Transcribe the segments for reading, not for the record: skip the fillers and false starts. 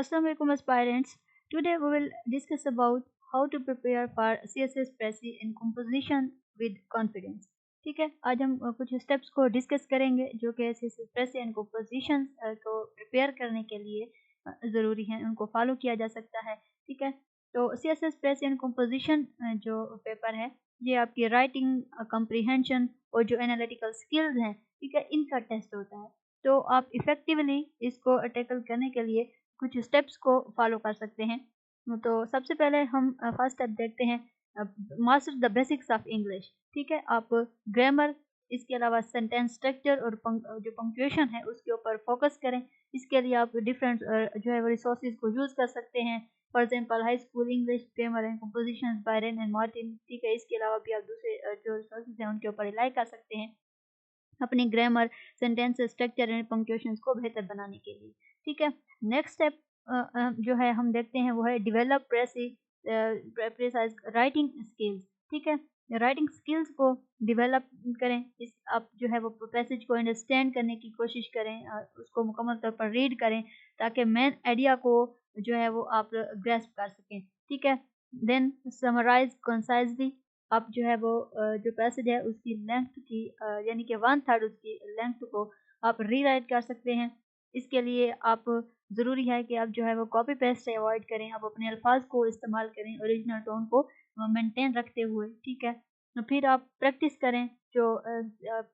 Assalamu alaikum aspirants. Today we will discuss about how to prepare for CSS Prezi in composition with confidence. ठीक है, आज हम कुछ steps को discuss करेंगे जो कि CSS Prezi एंड composition को प्रिपेयर करने के लिए ज़रूरी हैं, उनको फॉलो किया जा सकता है। ठीक है, तो CSS Prezi एंड composition जो पेपर है ये आपकी राइटिंग कम्प्रीहेंशन और जो एनालिटिकल स्किल्स हैं, ठीक है, इनका टेस्ट होता है। तो आप इफ़ेक्टिवली इसको टैकल करने के लिए कुछ स्टेप्स को फॉलो कर सकते हैं। तो सबसे पहले हम फर्स्ट स्टेप देखते हैं, master the basics of English. ठीक है, आप ग्रामर, इसके अलावा सेंटेंस स्ट्रक्चर और जो पंक्चुएशन है उसके ऊपर फोकस करें। इसके लिए आप डिफरेंट जो है वो रिसोर्सेज को यूज़ कर सकते हैं। For example high school English grammar and composition bye rain and Martin. ठीक है, इसके अलावा भी आप दूसरे जो रिसोर्सेज हैं उनके ऊपर रिलाई कर सकते हैं अपनी grammar, sentence structure and punctuations को बेहतर बनाने के लिए। ठीक है, नेक्स्ट स्टेप जो है हम देखते हैं वो है डेवलप प्रेसाइज राइटिंग स्किल्स। ठीक है, राइटिंग स्किल्स को डेवलप करें। इस आप जो है वो पैसेज को अंडरस्टैंड करने की कोशिश करें, उसको मुकम्मल तौर पर रीड करें ताकि मेन आइडिया को जो है वो आप ग्रैस्प कर सकें। ठीक है, देन समराइज कंसाइजली। आप जो है वो जो पैसेज है उसकी लेंथ की यानी कि 1/3 उसकी लेंथ को आप रीराइट कर सकते हैं। इसके लिए आप ज़रूरी है कि आप जो है वो कॉपी पेस्ट से अवॉइड करें, आप अपने अल्फाज को इस्तेमाल करें ओरिजिनल टोन को मेंटेन रखते हुए। ठीक है, तो फिर आप प्रैक्टिस करें जो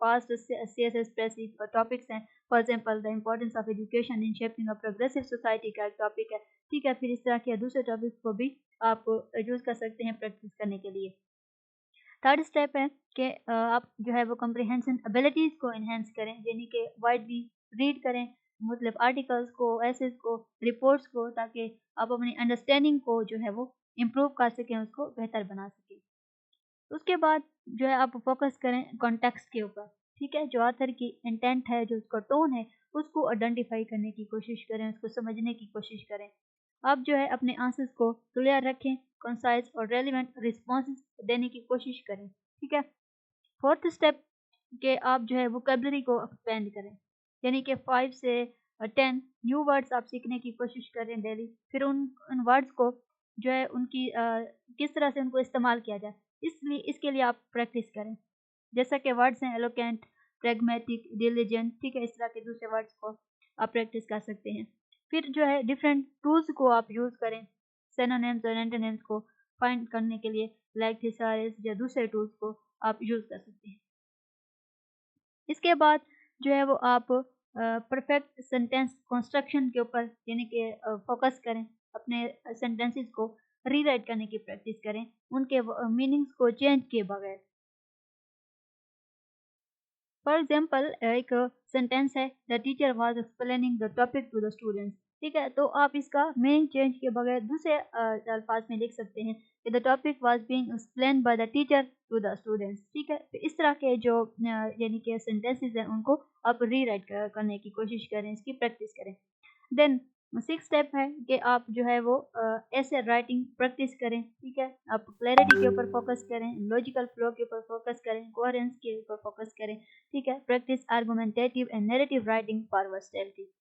पास्ट CSS Prezi टॉपिक्स हैं। For example the importance of education in shaping a progressive society का एक टॉपिक है। ठीक है, फिर इस तरह के दूसरे टॉपिक्स को भी आप यूज़ कर सकते हैं प्रैक्टिस करने के लिए। थर्ड स्टेप है कि आप जो है वो कम्प्रीहेंशन एबिलिटीज़ को एनहांस करें, यानी कि वाइडली रीड करें, मतलब आर्टिकल्स को, एसेस को, रिपोर्ट्स को, ताकि आप अपनी अंडरस्टैंडिंग को जो है वो इम्प्रूव कर सकें, उसको बेहतर बना सकें। उसके बाद जो है आप फोकस करें कॉन्टेक्स्ट के ऊपर। ठीक है, जो ऑथर की इंटेंट है, जो उसका टोन है, उसको आइडेंटिफाई करने की कोशिश करें, उसको समझने की कोशिश करें। आप जो है अपने आंसर्स को क्लियर रखें, कंसाइज और रेलिवेंट रिस्पॉन्सेज देने की कोशिश करें। ठीक है, फोर्थ स्टेप के आप जो है वोकेबलरी को एक्सपेंड करें, यानी कि 5 से 10 न्यू वर्ड्स आप सीखने की कोशिश करें डेली। फिर उन वर्ड्स को जो है उनकी किस तरह से उनको इस्तेमाल किया जाए, इसलिए इसके लिए आप प्रैक्टिस करें। जैसा कि वर्ड्स हैं एलोकेंट, प्रैग्मेटिक, डिलिजेंट। ठीक है, इस तरह के दूसरे वर्ड्स को आप प्रैक्टिस कर सकते हैं। फिर जो है डिफरेंट टूल्स को आप यूज़ करें सिनोनिम्स और एंटोनिम्स को फाइंड करने के लिए, लाइक थिसारस या दूसरे टूल्स को आप यूज़ कर सकते हैं। इसके बाद जो है वो आप परफेक्ट सेंटेंस कंस्ट्रक्शन के ऊपर यानी कि फोकस करें, अपने सेंटेंसेस को रीराइट करने की प्रैक्टिस करें, उनके मीनिंग्स को चेंज किए बगैर। फॉर एग्जाम्पल एक सेंटेंस है, the teacher was explaining the topic to the students. ठीक है, तो आप इसका मीनिंग चेंज किए बगैर दूसरे अल्फाज में लिख सकते हैं कि the topic was being explain by the teacher to the students. ठीक है, तो इस तरह के जो यानी कि सेंटेंसेस हैं उनको आप रीराइट करने की कोशिश करें, इसकी प्रैक्टिस करें। देन सिक्स स्टेप है कि आप जो है वो ऐसे राइटिंग प्रैक्टिस करें। ठीक है, आप क्लैरिटी के ऊपर फोकस करें, लॉजिकल फ्लो के ऊपर फोकस करें, कोहेरेंस के ऊपर फोकस करें। ठीक है, practice argumentative and narrative writing for versatility.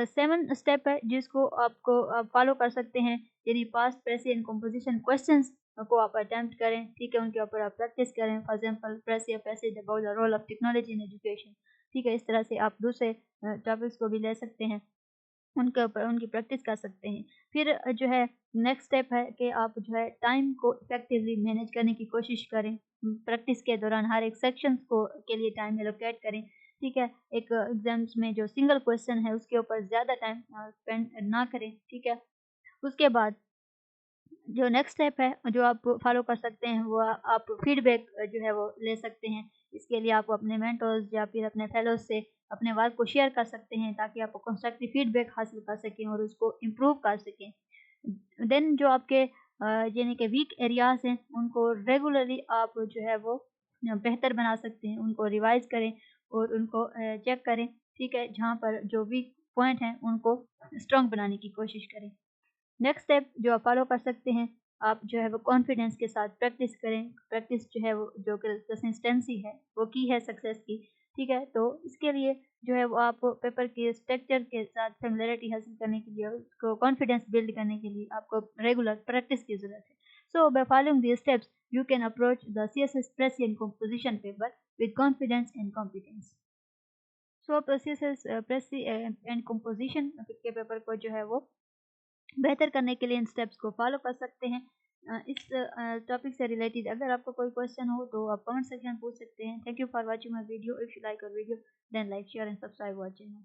7 step है जिसको आपको आप फॉलो कर सकते हैं, यानी past present and composition questions को आप अटेम्प्ट करें। ठीक है, उनके ऊपर आप प्रैक्टिस करें। For example press passage about the role of technology in education. ठीक है, इस तरह से आप दूसरे टॉपिक्स को भी ले सकते हैं, उनके ऊपर उनकी प्रैक्टिस कर सकते हैं। फिर जो है नेक्स्ट स्टेप है कि आप जो है टाइम को इफेक्टिवली मैनेज करने की कोशिश करें। प्रैक्टिस के दौरान हर एक सेक्शंस को के लिए टाइम एलोकेट करें। ठीक है, एक एग्जाम्स में जो सिंगल क्वेश्चन है उसके ऊपर ज़्यादा टाइम स्पेंड ना करें। ठीक है, उसके बाद जो नेक्स्ट स्टेप है जो आप फॉलो कर सकते हैं वो आप फीडबैक जो है वो ले सकते हैं। इसके लिए आप अपने मेंटर्स या फिर अपने फेलोज से अपने वर्क को शेयर कर सकते हैं ताकि आप कंस्ट्रक्टिव फीडबैक हासिल कर सकें और उसको इम्प्रूव कर सकें। देन जो आपके यानी कि वीक एरियाज़ हैं उनको रेगुलरली आप जो है वो बेहतर बना सकते हैं, उनको रिवाइज़ करें और उनको चेक करें। ठीक है, जहाँ पर जो वीक पॉइंट हैं उनको स्ट्रॉन्ग बनाने की कोशिश करें। नेक्स्ट स्टेप जो आप फॉलो कर सकते हैं, आप जो है वो कॉन्फिडेंस के साथ प्रैक्टिस करें। प्रैक्टिस जो है वो जो कंसिस्टेंसी है वो की है सक्सेस की। ठीक है। तो इसके लिए जो है वो आप पेपर के स्ट्रक्चर के साथ फ़ैमिलियरिटी हासिल करने के लिए, उसको कॉन्फिडेंस बिल्ड करने के लिए आपको रेगुलर प्रैक्टिस की ज़रूरत है। So by following these steps you can approach the CSS precis and composition paper with confidence and competence. So आप सीएसएस प्रेसी एंड कंपोजिशन के पेपर को जो है वो बेहतर करने के लिए इन स्टेप्स को फॉलो कर सकते हैं। इस टॉपिक से रिलेटेड अगर आपको कोई क्वेश्चन हो तो आप कमेंट सेक्शन में पूछ सकते हैं। Thank you for watching my video. If you like our video then like share and subscribe our channel.